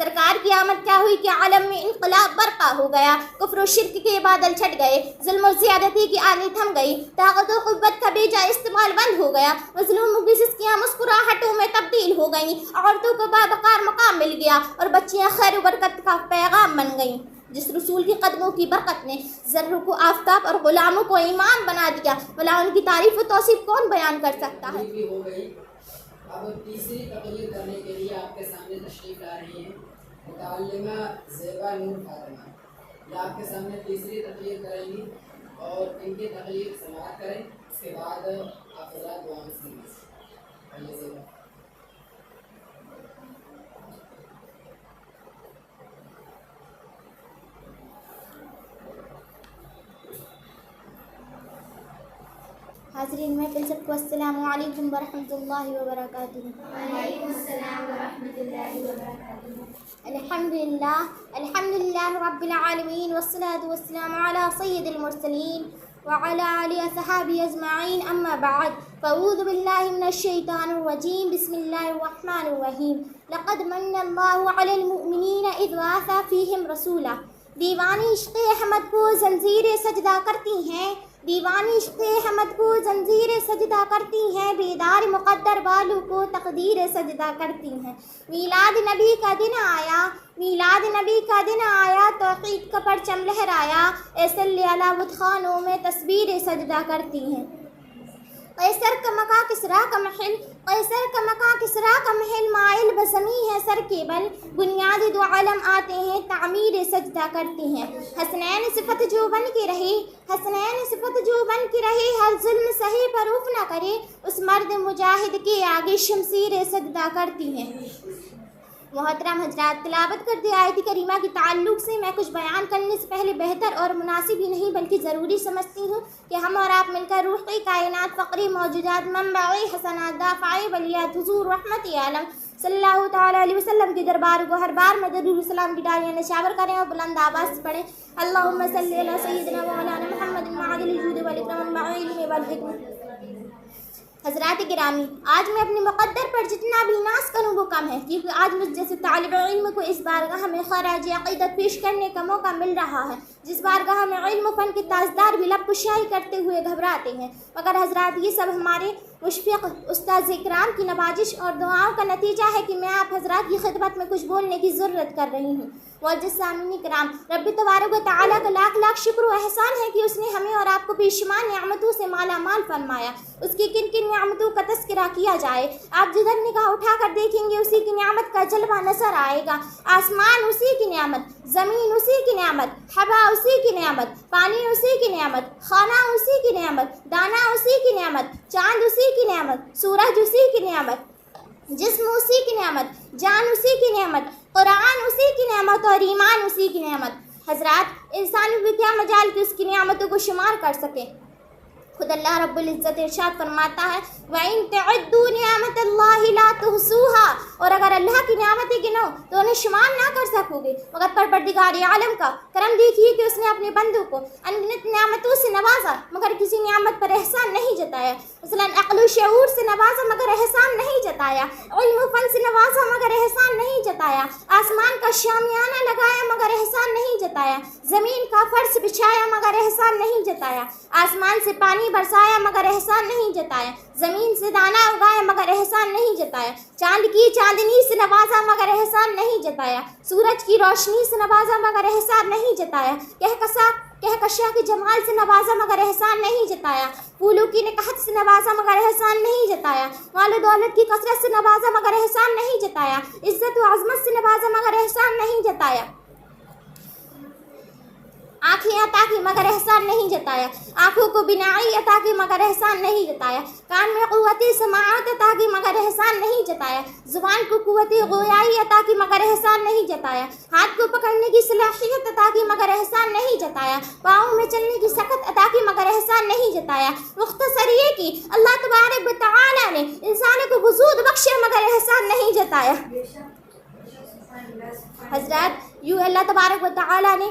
سرکار کی آمد کیا ہوئی کہ عالم میں انقلاب برپا ہو گیا، کفر و شرک کے بادل چھٹ گئے، ظلم و زیادتی کی آندھی تھم گئی، طاقت و قوت کا بے جا استعمال بند ہو گیا، مظلوم و گزشتیاں مسکراہٹوں میں تبدیل ہو گئیں، عورتوں کو باوقار مقام مل گیا اور بچیاں خیر و برکت کا پیغام بن گئیں۔ جس رسول کے قدموں کی برکت نے ذروں کو آفتاب اور غلاموں کو امام بنا دیا، بھلا ان کی تعریف و توصیف کون بیان کر سکتا ہے۔ اب تیسری تقریر کرنے کے لیے آپ کے سامنے تشریف لا رہی ہیں متعلمہ زیبا نور فاطمہ۔ یہ آپ کے سامنے تیسری تقریر کریں گی اور ان کی تقریر سماعت کریں، اس کے بعد آپ حضرات دعا میں سنیں۔ حاضرین محفل سب کو السلام علیکم ورحمۃ اللہ وبرکاتہ۔ وعلیکم السلام ورحمۃ اللہ وبرکاتہ۔ الحمدللہ رب العالمین والصلاة والسلام علی سید المرسلین وعلی آلہ وصحبہ اجمعین، اما بعد فاعوذ باللہ من الشیطان الرجیم، بسم اللہ الرحمن الرحیم۔ لقد من اللہ علی المؤمنین اذ بعث فیہم رسولا۔ دیوانی عشق احمد کو زنجیر سجدہ کرتی ہیں، دیوانی عشق احمد کو زنجیر سجدہ کرتی ہیں، بیدار مقدر والوں کو تقدیر سجدہ کرتی ہیں۔ میلاد نبی کا دن آیا، میلاد نبی کا دن آیا، توحید کا پرچم لہرایا، ایسے لیالہ بت خانوں میں تصویر سجدہ کرتی ہیں۔ قیصر کا مکہ کسریٰ کا محل، قیصر کا مکہ کسریٰ کا محل، مائل بزمی ہے سر کے بل، بنیاد دو عالم آتے ہیں، تعمیر سجدہ کرتی ہیں۔ حسنین صفت جو بن کے رہے، حسنین صفت جو بن کے رہے، ہر ظلم سہے پر رخ نہ کرے، اس مرد مجاہد کے آگے شمشیر سجدہ کرتی ہیں۔ محترم حضرات، تلاوت کردہ آیت کریمہ کے تعلق سے میں کچھ بیان کرنے سے پہلے بہتر اور مناسب ہی نہیں بلکہ ضروری سمجھتی ہوں کہ ہم اور آپ مل کر روح کائنات، فقری موجودات، منبع حسنات، دافع بلیات، حضور رحمت عالم صلی اللہ تعالیٰ علیہ وسلم کے دربار کو ہر بار میں درود السلام کی ڈالیاں نشاور کریں اور بلند آواز سے پڑھیں۔ اللہم صلی علی سیدنا مولانا محمد معدل الجود والاکرام والمع علم والحکمت۔ حضرات گرامی، آج میں اپنے مقدر پر جتنا بھی ناز کروں وہ کم ہے، کیونکہ آج مجھ جیسے طالب علم کو اس بارگاہ میں خراج عقیدت پیش کرنے کا موقع مل رہا ہے، جس بارگاہ میں علم و فن کے تاجدار بھی لب کشائی کرتے ہوئے گھبراتے ہیں، مگر حضرات یہ سب ہمارے مشفق استاذ اکرام کی نوازش اور دعاؤں کا نتیجہ ہے کہ میں آپ حضرات کی خدمت میں کچھ بولنے کی ضرورت کر رہی ہوں۔ معزز سامعین کرام، رب تبارک و تعالیٰ کا لاکھ لاکھ شکر و احسان ہے کہ اس نے ہمیں اور آپ کو بے شمار نعمتوں سے مالا مال فرمایا۔ اس کی کن کن نعمتوں کا تذکرہ کیا جائے، آپ جدھر نگاہ اٹھا کر دیکھیں گے اسی کی نعمت کا جلوہ نظر آئے گا۔ آسمان اسی کی نعمت، زمین اسی کی نعمت، ہوا اسی کی نعمت، پانی اسی کی نعمت، کھانا اسی کی نعمت، دانا اسی کی نعمت، چاند اسی کی نعمت، سورج اسی کی نعمت، جسم اسی کی نعمت، جان اسی کی نعمت، قرآن اسی کی نعمت اور ایمان اسی کی نعمت۔ حضرات، انسان بھی کیا مجال کہ اس کی نعمتوں کو شمار کر سکے۔ خود اللہ رب العزت ارشاد فرماتا ہے وَإِن تَعُدُّوا نِعْمَةَ اللَّهِ لَا تُحْصُوهَا، اور اگر اللہ کی نعمتیں گنو تو انہیں شمار نہ کر سکو گے، مگر پروردگار عالم کا کرم دیکھیے کہ اس نے اپنے بندوں کو انگنت نعمتوں سے نوازا مگر کسی نعمت پر احسان نہیں جتایا۔ مثلا عقل و شعور سے نوازا مگر احسان نہیں جتایا، علم و فن سے نوازا مگر احسان نہیں جتایا، آسمان کا شامیانہ لگایا مگر احسان نہیں جتایا، زمین کا فرش بچھایا مگر احسان نہیں جتایا، آسمان سے پانی برسایا مگر احسان نہیں جتایا، زمین سے دانا اگایا مگر احسان نہیں جتایا، چاند کی چاندنی سے نوازا مگر احسان نہیں جتایا، سورج کی روشنی سے نوازا مگر احسان نہیں جتایا، کہکشاں کے جمال سے نوازا مگر احسان نہیں جتایا، پھولوں کی نکہت سے نوازا مگر احسان نہیں جتایا، مال و دولت کی کثرت سے نوازا مگر احسان نہیں جتایا، عزت و عظمت سے نوازا مگر احسان نہیں جتایا، آنکھیں عطا کی مگر احسان نہیں جتایا، آنکھوں کو بینائی عطا کی مگر احسان نہیں جتایا، کان میں قوت سماعت عطا کی مگر احسان نہیں جتایا، زبان کو قوت گویائی عطا کی مگر احسان نہیں جتایا، ہاتھ کو پکڑنے کی صلاحیت عطا کی مگر احسان نہیں جتایا، پاؤں میں چلنے کی سکت عطا کی مگر احسان نہیں جتایا، مختصر یہ کہ اللہ تبارک و تعالیٰ نے انسان کو وجود بخشے مگر احسان نہیں جتایا۔ حضرات، یوں اللہ تبارک و تعالیٰ نے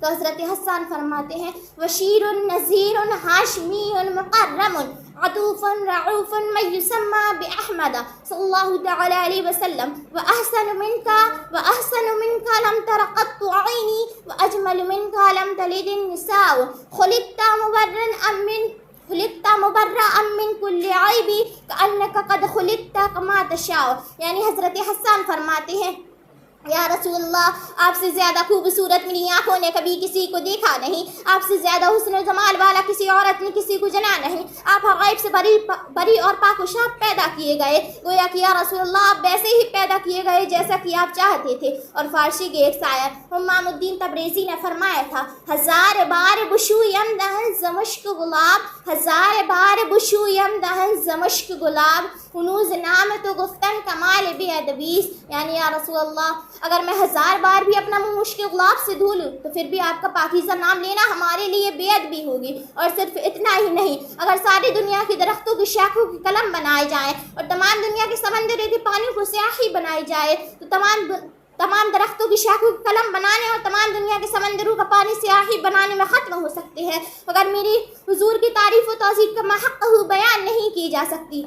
تو حضرت حسان فرماتے ہیں وشیر نذیر ہاشمی مقرم عطوف رعوف من یسمى بأحمد صلی اللہ تعالی علیہ وسلم وأحسن منك لم تر قط عینی وأجمل منك لم تلد النساء خلقت مبرأ من كل عیب كأنك قد خلقت كما تشاء. یعنی حضرت حسان فرماتے ہیں یا رسول اللہ آپ سے زیادہ خوبصورت میری آنکھوں نے کبھی کسی کو دیکھا نہیں، آپ سے زیادہ حسن و جمال والا کسی عورت نے کسی کو جنا نہیں، آپ غیب سے بری اور پاک و صاف پیدا کیے گئے، گویا کہ یا رسول اللہ آپ ویسے ہی پیدا کیے گئے جیسا کہ آپ چاہتے تھے. اور فارسی کے ایک شاعر امام الدین تبریزی نے فرمایا تھا ہزار بار بشویم دہن زمشک گلاب، ہزار بار بشویم دہن زمشک گلاب ہنوز نام تو گفتن کمال بے ادبیس. یعنی یا رسول اللہ اگر میں ہزار بار بھی اپنا منہ مشک گلاب سے دھو لوں تو پھر بھی آپ کا پاکیزہ نام لینا ہمارے لیے بے ادبی ہوگی. اور صرف اتنا ہی نہیں، اگر ساری دنیا کی درختوں کی شاخوں کی قلم بنائے جائیں اور تمام دنیا کے سمندر کے پانی کو سیاہی بنائی جائے تو تمام درختوں کی شاخوں کی قلم بنانے اور تمام دنیا کے سمندروں کا پانی سیاہی بنانے میں ختم ہو سکتے ہیں، مگر میری حضور کی تعریف و توصیف کا محق بیان نہیں کی جا سکتی.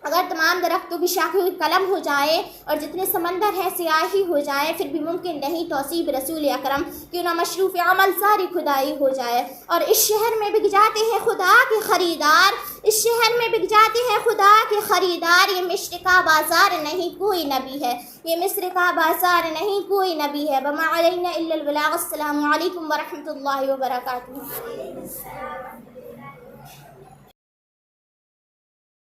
اگر تمام درختوں کی شاخیں قلم ہو جائے اور جتنے سمندر ہیں سیاہی ہو جائے پھر بھی ممکن نہیں توصیف رسول اکرم کیوں نہ مشروف عمل ساری خدائی ہو جائے. اور اس شہر میں بک جاتے ہیں خدا کے خریدار، اس شہر میں بک جاتے ہیں خدا کے خریدار، یہ مصر کا بازار نہیں کوئی نبی ہے، یہ مصر کا بازار نہیں کوئی نبی ہے. وما علینا الا البلاغ. السلام علیکم ورحمۃ اللہ وبرکاتہ.